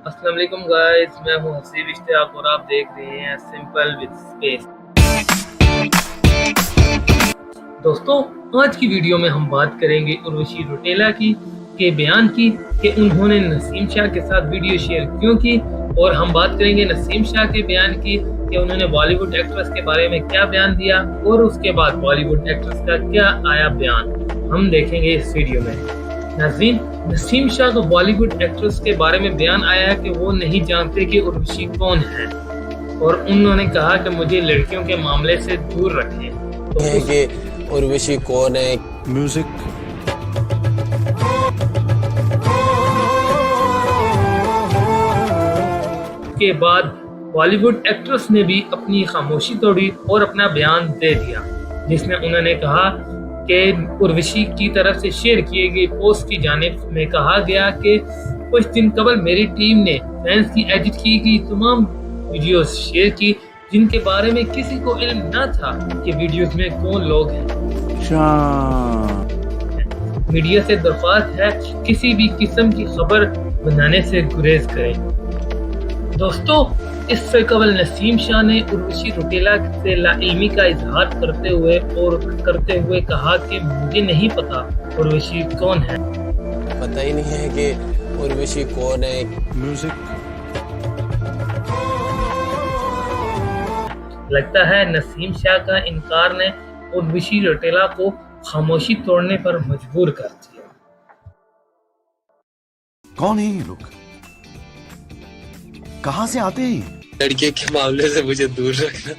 अस्सलाम वालेकुम गाइस, मैं हूं हसीब इश्तियाक और आप देख रहे हैं सिंपल विद स्पेस। दोस्तों, आज की वीडियो में हम बात करेंगे उर्वशी रौटेला के बयान की कि उन्होंने नसीम शाह के साथ वीडियो शेयर क्यों की, और हम बात करेंगे नसीम शाह के बयान की कि उन्होंने बॉलीवुड एक्ट्रेस के बारे में क्या बयान दिया, और उसके बाद बॉलीवुड एक्ट्रेस का क्या आया बयान, हम देखेंगे इस वीडियो में। नाज़रीन, नसीम शाह को बॉलीवुड एक्ट्रेस के बारे में बयान आया है कि वो नहीं जानते कि उर्वशी कौन है, और उन्होंने कहा कि मुझे लड़कियों के मामले से दूर रखें। तो कि उर्वशी कौन है। म्यूजिक के बाद बॉलीवुड एक्ट्रेस ने भी अपनी खामोशी तोड़ी और अपना बयान दे दिया, जिसमें उन्होंने कहा कि उर्वशी की तरफ से शेयर किए गए पोस्ट की जानिब में कहा गया कि कुछ दिन कबल मेरी टीम ने फैंस की एडिट की गई तमाम वीडियोस शेयर की जिनके बारे में किसी को इल्म न था कि वीडियोस में कौन लोग हैं। मीडिया से दरख्वास्त है किसी भी किस्म की खबर बनाने से गुरेज करें। दोस्तों, इससे कबल नसीम शाह ने उर्वशी रौटेला से लाइल्मी का इजहार करते हुए कहा कि मुझे नहीं पता उर्वशी कौन है। पता ही नहीं है कि उर्वशी कौन है। म्यूजिक लगता है नसीम शाह का इनकार ने उर्वशी रौटेला को खामोशी तोड़ने पर मजबूर कर दिया। कौन है ये लोग, कहां से आते हैं? लड़के के मामले से मुझे दूर रखना।